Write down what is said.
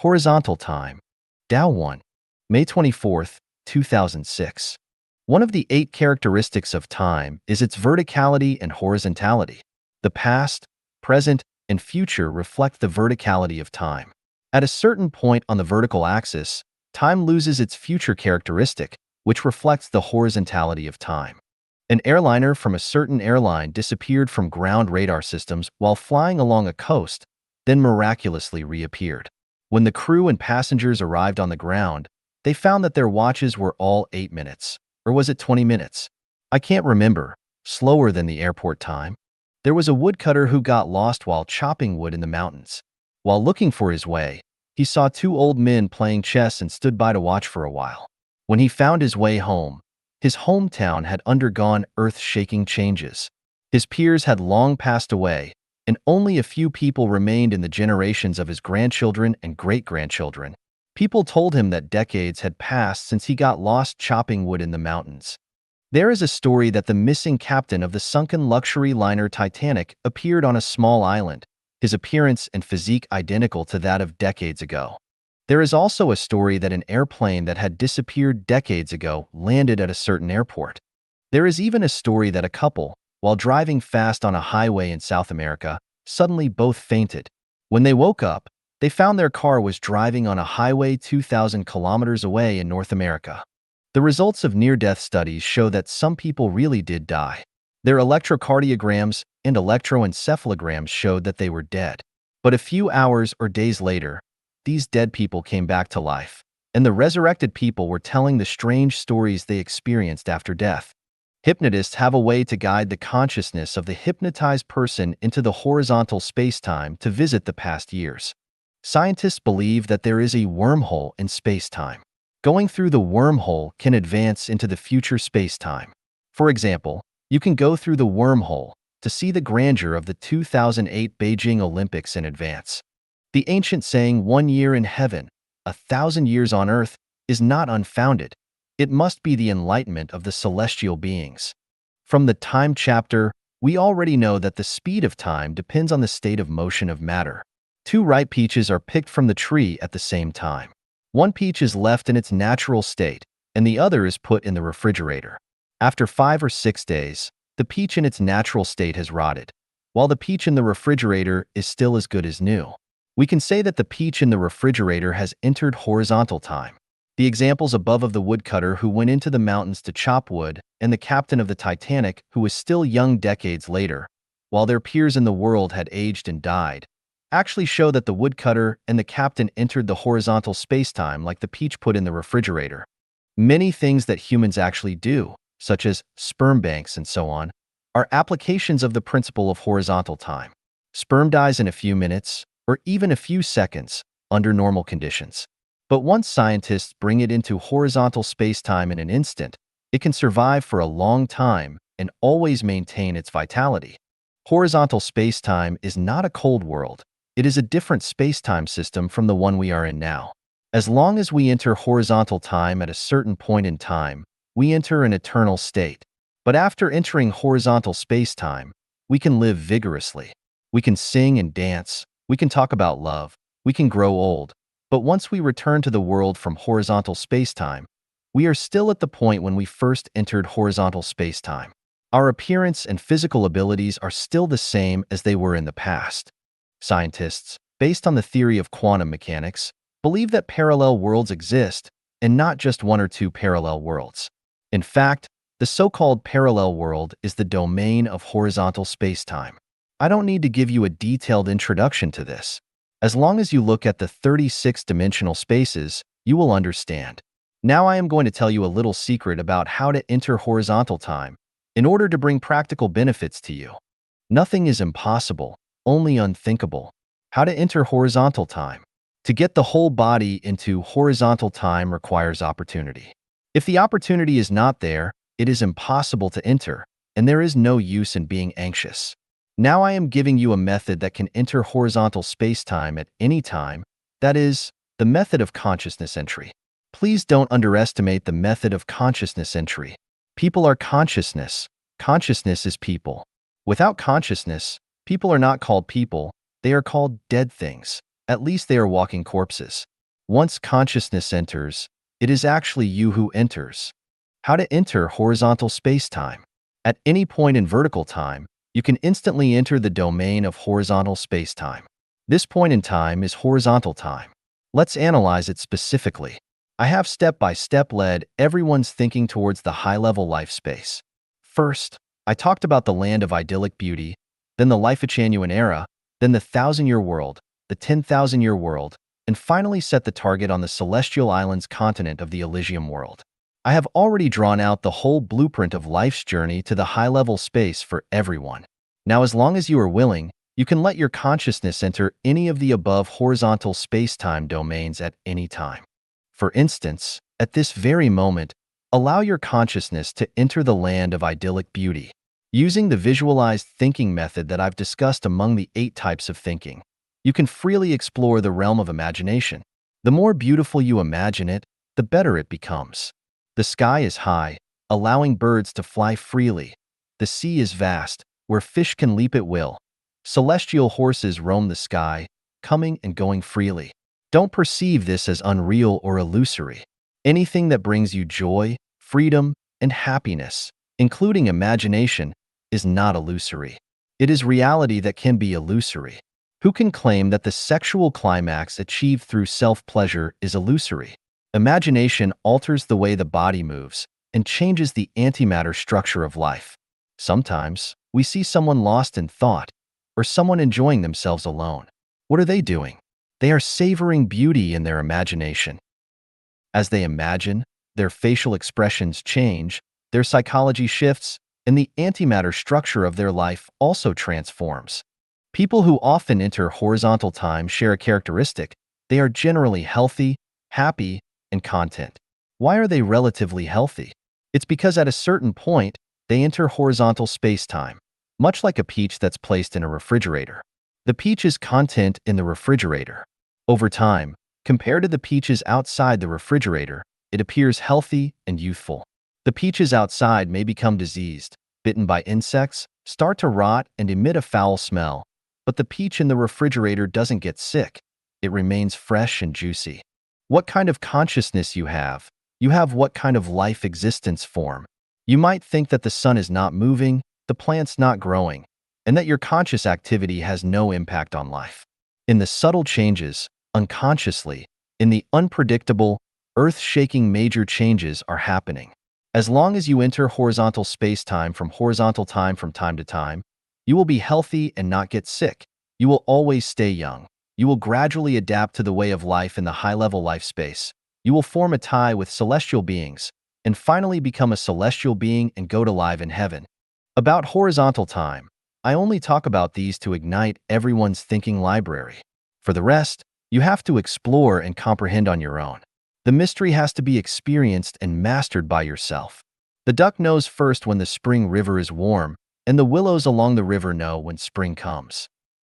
Horizontal time. Dao 1. May 24th, 2006. One of the 8 characteristics of time is its verticality and horizontality. The past, present, and future reflect the verticality of time. At a certain point on the vertical axis, time loses its future characteristic, which reflects the horizontality of time. An airliner from a certain airline disappeared from ground radar systems while flying along a coast, then miraculously reappeared. When the crew and passengers arrived on the ground, they found that their watches were all 8 minutes. Or was it 20 minutes? I can't remember. Slower than the airport time. There was a woodcutter who got lost while chopping wood in the mountains. While looking for his way, he saw 2 old men playing chess and stood by to watch for a while. When he found his way home, his hometown had undergone earth-shaking changes. His peers had long passed away, and only a few people remained in the generations of his grandchildren and great-grandchildren. People told him that decades had passed since he got lost chopping wood in the mountains. There is a story that the missing captain of the sunken luxury liner Titanic appeared on a small island, his appearance and physique identical to that of decades ago. There is also a story that an airplane that had disappeared decades ago landed at a certain airport. There is even a story that a couple, while driving fast on a highway in South America, suddenly both fainted. When they woke up, they found their car was driving on a highway 2,000 kilometers away in North America. The results of near-death studies show that some people really did die. Their electrocardiograms and electroencephalograms showed that they were dead. But a few hours or days later, these dead people came back to life, and the resurrected people were telling the strange stories they experienced after death. Hypnotists have a way to guide the consciousness of the hypnotized person into the horizontal space-time to visit the past years. Scientists believe that there is a wormhole in space-time. Going through the wormhole can advance into the future space-time. For example, you can go through the wormhole to see the grandeur of the 2008 Beijing Olympics in advance. The ancient saying, "1 year in heaven, 1,000 years on earth," is not unfounded. It must be the enlightenment of the celestial beings. From the time chapter, we already know that the speed of time depends on the state of motion of matter. 2 ripe peaches are picked from the tree at the same time. One peach is left in its natural state, and the other is put in the refrigerator. After 5 or 6 days, the peach in its natural state has rotted, while the peach in the refrigerator is still as good as new. We can say that the peach in the refrigerator has entered horizontal time. The examples above of the woodcutter who went into the mountains to chop wood and the captain of the Titanic who was still young decades later, while their peers in the world had aged and died, actually show that the woodcutter and the captain entered the horizontal space-time like the peach put in the refrigerator. Many things that humans actually do, such as sperm banks and so on, are applications of the principle of horizontal time. Sperm dies in a few minutes, or even a few seconds, under normal conditions. But once scientists bring it into horizontal space-time in an instant, it can survive for a long time and always maintain its vitality. Horizontal space-time is not a cold world. It is a different space-time system from the one we are in now. As long as we enter horizontal time at a certain point in time, we enter an eternal state. But after entering horizontal space-time, we can live vigorously. We can sing and dance. We can talk about love. We can grow old. But once we return to the world from horizontal space-time, we are still at the point when we first entered horizontal space-time. Our appearance and physical abilities are still the same as they were in the past. Scientists, based on the theory of quantum mechanics, believe that parallel worlds exist, and not just 1 or 2 parallel worlds. In fact, the so-called parallel world is the domain of horizontal space-time. I don't need to give you a detailed introduction to this. As long as you look at the 36-dimensional spaces, you will understand. Now I am going to tell you a little secret about how to enter horizontal time in order to bring practical benefits to you. Nothing is impossible, only unthinkable. How to enter horizontal time. To get the whole body into horizontal time requires opportunity. If the opportunity is not there, it is impossible to enter, and there is no use in being anxious. Now I am giving you a method that can enter horizontal space-time at any time, that is, the method of consciousness entry. Please don't underestimate the method of consciousness entry. People are consciousness. Consciousness is people. Without consciousness, people are not called people, they are called dead things. At least they are walking corpses. Once consciousness enters, it is actually you who enters. How to enter horizontal space-time. At any point in vertical time, you can instantly enter the domain of horizontal space-time. This point in time is horizontal time. Let's analyze it specifically. I have step-by-step led everyone's thinking towards the high-level life space. First, I talked about the land of idyllic beauty, then the Life-Echanuan era, then the 1,000-year world, the 10,000-year world, and finally set the target on the Celestial Islands continent of the Elysium world. I have already drawn out the whole blueprint of life's journey to the high-level space for everyone. Now, as long as you are willing, you can let your consciousness enter any of the above horizontal space-time domains at any time. For instance, at this very moment, allow your consciousness to enter the land of idyllic beauty. Using the visualized thinking method that I've discussed among the 8 types of thinking, you can freely explore the realm of imagination. The more beautiful you imagine it, the better it becomes. The sky is high, allowing birds to fly freely. The sea is vast, where fish can leap at will. Celestial horses roam the sky, coming and going freely. Don't perceive this as unreal or illusory. Anything that brings you joy, freedom, and happiness, including imagination, is not illusory. It is reality that can be illusory. Who can claim that the sexual climax achieved through self-pleasure is illusory? Imagination alters the way the body moves and changes the antimatter structure of life. Sometimes, we see someone lost in thought or someone enjoying themselves alone. What are they doing? They are savoring beauty in their imagination. As they imagine, their facial expressions change, their psychology shifts, and the antimatter structure of their life also transforms. People who often enter horizontal time share a characteristic: they are generally healthy, happy, and content. Why are they relatively healthy? It's because at a certain point, they enter horizontal space-time, much like a peach that's placed in a refrigerator. The peach's content in the refrigerator. Over time, compared to the peaches outside the refrigerator, it appears healthy and youthful. The peaches outside may become diseased, bitten by insects, start to rot, and emit a foul smell. But the peach in the refrigerator doesn't get sick. It remains fresh and juicy. What kind of consciousness you have what kind of life existence form. You might think that the sun is not moving, the plant's not growing, and that your conscious activity has no impact on life. In the subtle changes, unconsciously, in the unpredictable, earth-shaking major changes are happening. As long as you enter horizontal space-time from time to time, you will be healthy and not get sick. You will always stay young. You will gradually adapt to the way of life in the high-level life space. You will form a tie with celestial beings, and finally become a celestial being and go to live in heaven. About horizontal time, I only talk about these to ignite everyone's thinking library. For the rest, you have to explore and comprehend on your own. The mystery has to be experienced and mastered by yourself. The duck knows first when the spring river is warm, and the willows along the river know when spring comes.